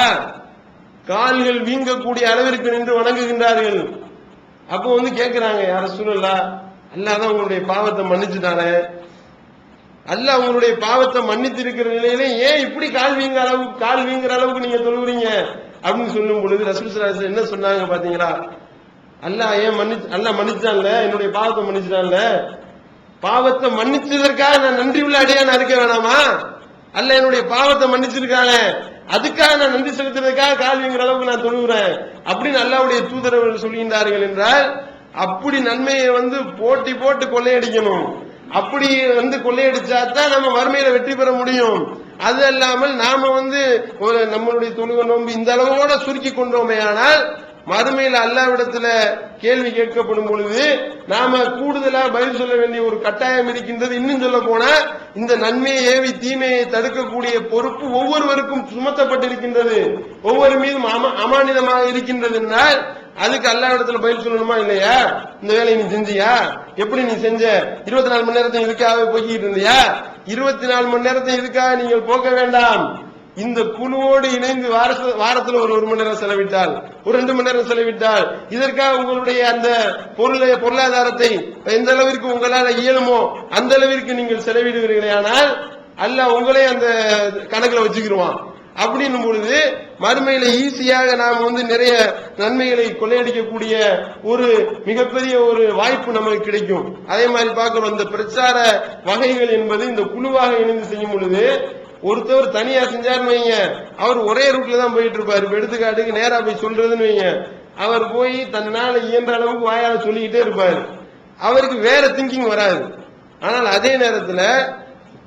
கால்கள் வீங்கக்கூடிய அளவிற்கு நின்று வணங்குகின்றார்கள். அப்போ கேட்கிறாங்க, யார ரசூலல்லாஹ், அல்லாஹ் தான் உங்களுடைய பாவத்தை மன்னிச்சுட்டானே, அல்லாஹ் உங்களுடைய பாவத்தை மன்னித்து இருக்கிற நிலையில ஏன் இப்படி கால் வீங்குற அளவுக்கு நீங்க தொழுகிறீங்க அப்படின்னு சொல்லும் பொழுது ரசூல் ஸல்லல்லாஹு அலைஹி வஸல்லம் என்ன சொன்னாங்க பாத்தீங்களா? அல்லாஹ் மன்னிச்சான்ல, என்னுடைய பாவத்தை மன்னிச்சுட்டான்ல, பாவத்தை மன்னிச்சதற்காக நான் நன்றி உள்ள அடியானா இருக்க வேணாமா? அல்லாஹ் என்னுடைய பாவத்தை மன்னிச்சிருக்காங்க, அதுக்காக நான் நன்றி செலுத்துறதுக்காக கால் வீங்குற அளவுக்கு நான் தொழுகிறேன் அப்படின்னு அல்லாஹ்வுடைய தூதரவர்கள் சொல்கின்றார்கள் என்றால், அப்படி நன்மையை போட்டி போட்டு கொள்ளையடிக்கணும். அப்படி கொள்ளையடிச்சா தான் நம்ம மறுமையில வெற்றி பெற முடியும். அது அல்லாமல் நாம நம்மளுடைய தொழுகை நோன்பு இந்த அளவோட சுருக்கி கொண்டோமே, ஆனால் மறுமையில அல்லாஹ்விடத்துல கேள்வி கேட்கப்படும் பொழுது நாம கூடுதலா பதில் சொல்ல வேண்டிய ஒரு கட்டாயம் இருக்கின்றது. இன்னும் சொல்ல போனா இந்த நன்மையை ஏவி தீமையை தடுக்கக்கூடிய பொறுப்பு ஒவ்வொருவருக்கும் சுமத்தப்பட்டிருக்கின்றது, ஒவ்வொரு மீதும் அமானிதமாக இருக்கின்றதுனால் அதுக்கு அல்லாஹ்விடத்துல பதில் சொல்லணுமா இல்லையா? இந்த வேலையை நீ செஞ்சியா, எப்படி நீ செஞ்ச, 24 மணி நேரத்தை இதுக்காக போய்கிட்டு இருந்தியா? 24 மணி நேரத்தை இதுக்காக நீங்கள் போக வேண்டாம். இந்த குழுவோடு இணைந்து வாரத்தில் ஒரு 1 மணி நேரம் செலவிட்டால், ஒரு 2 மணி நேரம் செலவிட்டால், இதற்காக உங்களுடைய அந்த பொருளாதாரத்தை எந்த அளவிற்கு உங்களால் இயலுமோ அந்த அளவிற்கு நீங்கள் செலவிடுவீர்களே, ஆனால் அல்லாஹ் உங்களே அந்த கணக்குல வச்சுக்கிடுவான். அப்படின்னும் பொழுது மறுமையில ஈஸியாக நாம் நிறைய நன்மைகளை கொள்ளையடிக்கக்கூடிய ஒரு மிகப்பெரிய ஒரு வாய்ப்பு நமக்கு கிடைக்கும். அதே மாதிரி பார்க்கிறோம், இந்த பிரச்சார வகைகள் என்பது இந்த குழுவாக இணைந்து செய்யும் பொழுது ஒருத்தவர் தனியா செஞ்சாருன்னு வைங்க, அவர் ஒரே ரூட்ல தான் போயிட்டு இருப்பாரு. இப்ப எடுத்துக்காட்டுக்கு நேரா போய் சொல்றதுன்னு வைங்க, அவர் போய் தன்னால இயன்ற அளவுக்கு வாயால சொல்லிக்கிட்டே இருப்பாரு, அவருக்கு வேற திங்கிங் வராது. ஆனால் அதே நேரத்தில்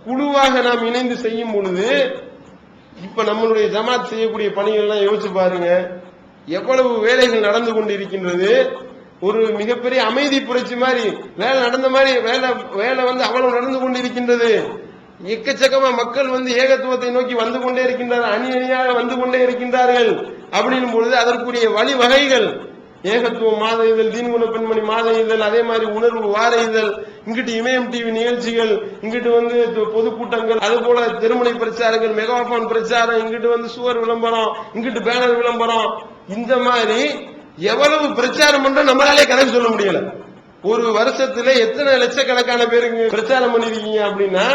குழுவாக நாம் இணைந்து செய்யும் பொழுது இப்ப நம்மளுடைய ஜமாத் செய்யக்கூடிய பணிகள்லாம் யோசிச்சு பாருங்க, எவ்வளவு வேலைகள் நடந்து கொண்டு இருக்கின்றது. ஒரு மிகப்பெரிய அமைதி புரட்சி மாதிரி வேலை நடந்த மாதிரி வேலை அவ்வளவு நடந்து கொண்டு இருக்கின்றது. எக்கச்சக்கமா மக்கள் ஏகத்துவத்தை நோக்கி வந்து கொண்டே இருக்கின்றார்கள், அணி அணியாக வந்து கொண்டே இருக்கின்றார்கள். அப்படின்னும் பொழுது அதற்குரிய வழிவகைகள் ஏகத்துவ மாத இதழ், தீன்குண பெண்மணி மாத இதழ், அதே மாதிரி உணர்வு வார இதழ், இங்கிட்டு இமயம் டிவி நிகழ்ச்சிகள், இங்கிட்டு பொதுக்கூட்டங்கள், அது போல திருமண பிரச்சாரங்கள், மெகாபான் பிரச்சாரம், இங்கிட்டு சுவர் விளம்பரம், இங்கிட்டு பேனர் விளம்பரம், இந்த மாதிரி எவ்வளவு பிரச்சாரம் பண்ற நம்மளாலே கணக்கு சொல்ல முடியல. ஒரு வருஷத்துல எத்தனை லட்சக்கணக்கான பேருக்கு பிரச்சாரம் பண்ணிருக்கீங்க அப்படின்னா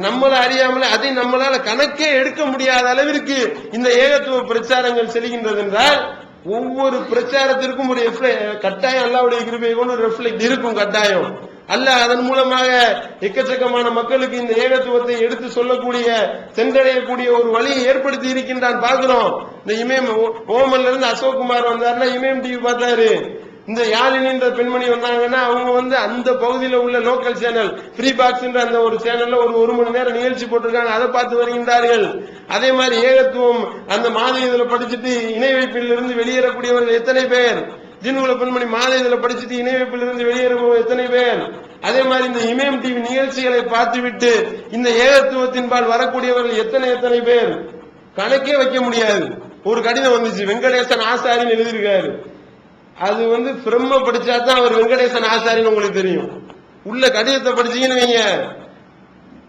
நம்மள அறியாமல அதை நம்மளால கணக்கே எடுக்க முடியாத அளவிற்கு இந்த ஏகத்துவ பிரச்சாரங்கள் செல்கின்றது என்றால் ஒவ்வொரு பிரச்சாரத்திற்கும் ஒரு கட்டாயம் அல்லாஹ்வுடைய கிருபையை கொண்டு ரெஃப்ளெக்ட் இருக்கும். கட்டாயம் அல்லாஹ் அதன் மூலமாக எக்கச்சக்கமான மக்களுக்கு இந்த ஏகத்துவத்தை எடுத்து சொல்லக்கூடிய சென்றடையக்கூடிய ஒரு வழியை ஏற்படுத்தி இருக்கின்றான். பார்க்கிறோம், இந்த இமயம் ஓமன்ல இருந்து அசோக்குமார் வந்தாருன்னா இமயம் டிவி பார்த்தாரு, இந்த யாழினின்ற பெண்மணி வந்தாங்கன்னா அவங்க வந்து அந்த பகுதியில் உள்ள லோக்கல் சேனல் ஃப்ரீ பாக்ஸ் அந்த ஒரு சேனல்ல ஒரு மணி நேரம் நிகழ்ச்சி போட்டிருக்காங்க, அதை பார்த்து வருகின்றார்கள். அதே மாதிரி ஏகத்துவம் அந்த மாத இதழ படிச்சுட்டு இணை வைப்பில் இருந்து வெளியேறக்கூடியவர்கள் எத்தனை பேர்? ஜின்குல பெண்மணி மாத இதழ படிச்சுட்டு இணை வைப்பில் இருந்து வெளியேறுபவர் எத்தனை பேர்? அதே மாதிரி இந்த இமயம் டிவி நிகழ்ச்சிகளை பார்த்துவிட்டு இந்த ஏகத்துவத்தின்பால் வரக்கூடியவர்கள் எத்தனை பேர்? கணக்கே வைக்க முடியாது. ஒரு கடிதம் வந்துச்சு, வெங்கடேசன் ஆசாரின்னு எழுதியிருக்காரு. அது வந்து பிரம்ம படிச்சாதான் அவர் வெங்கடேசன் ஆசாரின்னு உங்களுக்கு தெரியும். உள்ள கடிதத்தை படிச்சீங்கன்னு வைங்க,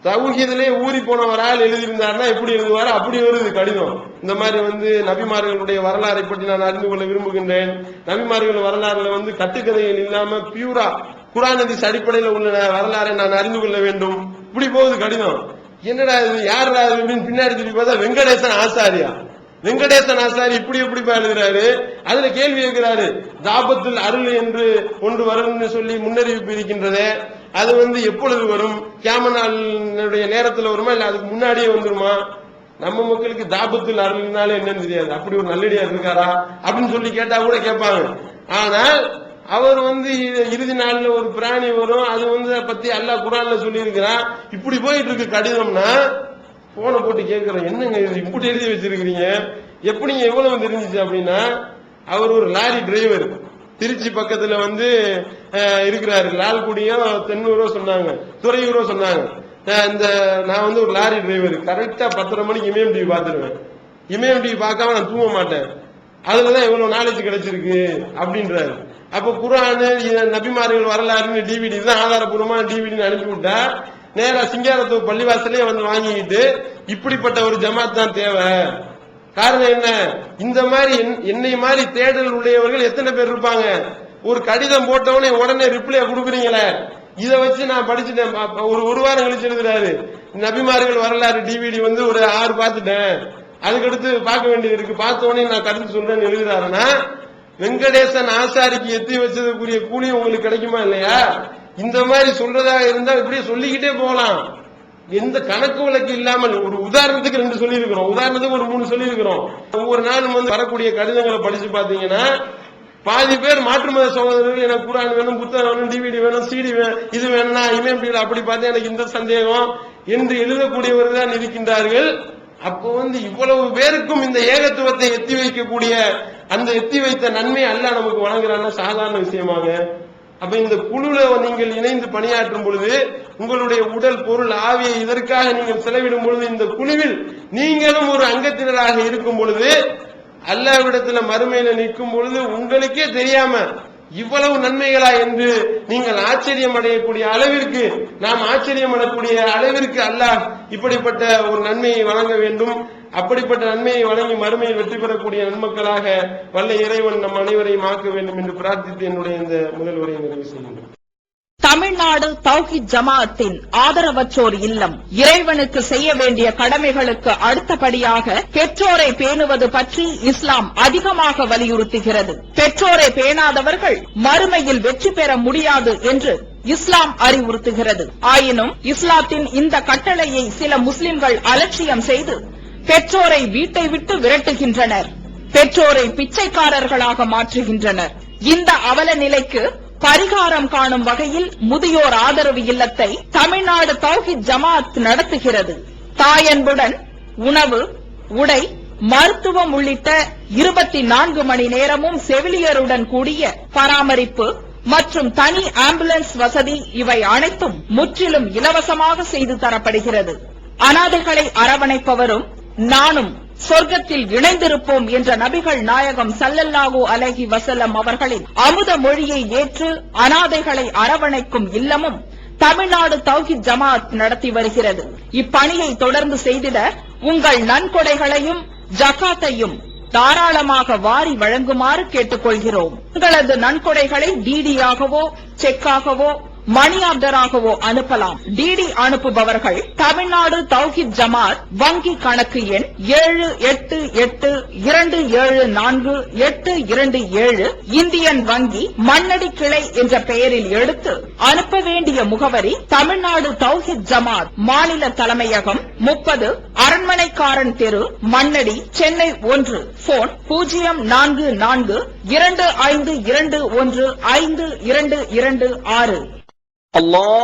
தௌஹீதிலே ஊறி போனவரால் எழுதியிருந்தாருன்னா எப்படி எழுதுவாரு, அப்படி வருது கடிதம். இந்த மாதிரி வந்து நபிமார்களுடைய வரலாறை பற்றி நான் அறிந்து கொள்ள விரும்புகின்றேன். நபிமார்கள் வரலாறுல வந்து கட்டுக்கதைகள் இல்லாம பியூரா குர்ஆன் ஹதீஸ் அடிப்படையில் உள்ள வரலாறை நான் அறிந்து கொள்ள வேண்டும். இப்படி போகுது கடிதம். என்னடா இது, யாரா அப்படின்னு பின்னாடி திருப்பி பார்த்தா வெங்கடேசன் ஆசாரியா? வெங்கடேசன் ஆசாரி இப்படி எப்படி எழுதுறாரு? அதுல கேள்வி கேட்கிறாரு, தாபத்துல் அருள் என்று ஒன்று வரும்னு சொல்லி முன்னறிவிப்பு இருக்கின்றதே, அது வந்து எப்பொழுது வரும்? கியாம நாளுடைய நேரத்தில் வருமா, இல்ல அதுக்கு முன்னாடியே வந்துருமா? நம்ம மக்களுக்கு தாபத்துல் அருள்னாலே என்னன்னு தெரியாது. அப்படி ஒரு நல்லடியார் இருக்காரா அப்படின்னு சொல்லி கேட்டா கூட கேட்பாங்க. ஆனால் அவர் வந்து இறுதி நாள்ல ஒரு பிராணி வரும், அது வந்து பத்தி அல்லாஹ் குர்ஆன்ல சொல்லி இருக்கிறான். இப்படி போயிட்டு இருக்கு கடிதம்னா போன போட்டு கேட்கிறோம், என்னங்க இது இப்படி எழுதி வச்சிருக்கிறீங்க, எப்படிங்க எவ்வளவு தெரிஞ்சிச்சு அப்படின்னா, அவர் ஒரு லாரி டிரைவர், திருச்சி பக்கத்துல வந்து இருக்கிறாரு. லால்குடியோ தென்னூரோ சொன்னாங்க, துறையூரோ சொன்னாங்க. நான் வந்து ஒரு லாரி டிரைவர், கரெக்டா 10:30 மணிக்கு இமயம் டிவி பார்த்துருவேன். இமயம் டிவி பார்க்காம நான் தூங்க மாட்டேன், அதுலதான் இவ்வளவு நாலேஜ் கிடைச்சிருக்கு அப்படின்றாரு. அப்ப குர்ஆன் நபிமார்கள் வரலாறுன்னு டிவிடி தான் ஆதாரபூர்வமா டிவிடி அனுப்பி விட்டா நேரா சிங்காரத்தூர் பள்ளிவாசலே வந்து வாங்கிக்கிட்டு இப்படிப்பட்ட ஒரு ஜமாத் தான் தேவை. காரணம் என்ன? இந்த மாதிரி என்னை மாதிரி தேடல் உள்ளவர்கள் எத்தனை பேர் இருப்பாங்க? ஒரு கடிதம் போட்டவனே உடனே ரிப்ளை கொடுக்குறீங்களே, இதை வச்சு நான் படிச்சுட்டேன். ஒரு வாரம் கழிச்சு எழுதுறாரு, நபிமார்கள் வரலாறு டிவிடி வந்து ஒரு 6 பார்த்துட்டேன், அதுக்கடுத்து பார்க்க வேண்டியது இருக்கு, பார்த்த உடனே நான் கருத்து சொல்றேன்னு எழுதுறாருன்னா வெங்கடேசன் ஆசாரிக்கு எத்தி வச்சதுக்குரிய கூலி உங்களுக்கு கிடைக்குமா இல்லையா? இந்த மாதிரி சொல்றதா இருந்தா இப்படியே சொல்லிக்கிட்டே போகலாம். எந்த கணக்கு வழக்கு இல்லாமல் ஒரு உதாரணத்துக்கு 2 சொல்லி இருக்கிறோம், உதாரணத்துக்கு ஒரு 3 சொல்லி இருக்கிறோம். ஒவ்வொரு நாளும் வந்து வரக்கூடிய கடிதங்களை படிச்சு பாத்தீங்கன்னா பாதி பேர் மாற்று மத சகோதரர்கள் எனக்கு குர்ஆன் வேணும், புத்தகம் வேணும், டிவிடி வேணும், சிடி வேணும், இது வேணும்னா இமயம் டிவில அப்படி பார்த்தா எனக்கு இந்த சந்தேகம் என்று எழுதக்கூடியவர்கள் தான் இருக்கின்றார்கள். அப்போ வந்து இவ்வளவு பேருக்கும் இந்த ஏகத்துவத்தை எத்தி வைக்கக்கூடிய அந்த எத்தி வைத்த நன்மை அல்லாஹ் நமக்கு வழங்குறான்னா சாதாரண விஷயமாக? அப்ப இந்த குழுல நீங்கள் இணைந்து பணியாற்றும் பொழுது உங்களுடைய உடல் பொருள் ஆவியை இதற்காக நீங்கள் செலவிடும் பொழுது இந்த குழுவில் நீங்களும் ஒரு அங்கத்தினராக இருக்கும் பொழுது அல்லாஹ்விடத்துல மறுமையில நிற்கும் பொழுது உங்களுக்கே தெரியாம இவ்வளவு நன்மைகளா என்று நீங்கள் ஆச்சரியம் அடையக்கூடிய அளவிற்கு, நாம் ஆச்சரியம் அடையக்கூடிய அளவிற்கு அல்லாஹ் இப்படிப்பட்ட ஒரு நன்மையை வழங்க வேண்டும். அப்படிப்பட்ட நன்மையை வழங்கி மறுமையில் வெற்றி பெறக்கூடிய நன்மக்களாக வல்ல இறைவன் நம் அனைவரையும் ஆக்க வேண்டும் என்று பிரார்த்தித்து என்னுடைய இந்த முதல் உரையை நிறைவு செய்கின்றேன். தமிழ்நாடு தௌஹீத் ஜமாஅத்தின் ஆதரவற்றோர் இல்லம் இறைவனுக்கு செய்ய வேண்டிய கடமைகளுக்கு அடுத்தபடியாக பெற்றோரை பேணுவது பற்றி இஸ்லாம் அதிகமாக வலியுறுத்துகிறது. பெற்றோரை பேணாதவர்கள் மறுமையில் வெற்றி பெற முடியாது என்று இஸ்லாம் அறிவுறுத்துகிறது. ஆயினும் இஸ்லாத்தின் இந்த கட்டளையை சில முஸ்லிம்கள் அலட்சியம் செய்து பெற்றோரை வீட்டை விட்டு விரட்டுகின்றனர், பெற்றோரை பிச்சைக்காரர்களாக மாற்றுகின்றனர். இந்த அவல நிலைக்கு பரிகாரம் காணும் வகையில் முதியோர் ஆதரவு இல்லத்தை தமிழ்நாடு தௌஹீத் ஜமாஅத் நடத்துகிறது. தாயன்புடன் உணவு, உடை, மருத்துவம் உள்ளிட்ட 24 மணி நேரமும் செவிலியருடன் கூடிய பராமரிப்பு மற்றும் தனி ஆம்புலன்ஸ் வசதி இவை அனைத்தும் முற்றிலும் இலவசமாக செய்து தரப்படுகிறது. அனாதைகளை அரவணைப்பவரும் நானும் சொர்க்கத்தில் இணைந்திருப்போம் என்ற நபிகள் நாயகம் ஸல்லல்லாஹு அலைஹி வஸல்லம் அவர்களின் அமுத மொழியை ஏற்று அனாதைகளை அரவணைக்கும் இல்லமும் தமிழ்நாடு தௌஹீத் ஜமாஅத் நடத்தி வருகிறது. இப்பணியை தொடர்ந்து செய்திட உங்கள் நன்கொடைகளையும் ஜகாத்தையும் தாராளமாக வாரி வழங்குமாறு கேட்டுக்கொள்கிறோம். உங்களது நன்கொடைகளை டிடியாகவோ செக்காகவோ மணி ஆர்டராகவோ அனுப்பலாம். டிடி அனுப்புபவர்கள் தமிழ்நாடு தௌஹீத் ஜமாத் வங்கி கணக்கு எண் 7882748227 இந்தியன் வங்கி மண்ணடி கிளை என்ற பெயரில் எடுத்து அனுப்ப வேண்டிய முகவரி தமிழ்நாடு தௌஹீத் ஜமாத் மாநில தலைமையகம் 30 அரண்மனைக்காரன் தெரு மண்ணடி சென்னை 1. போன் 0442521526. Allah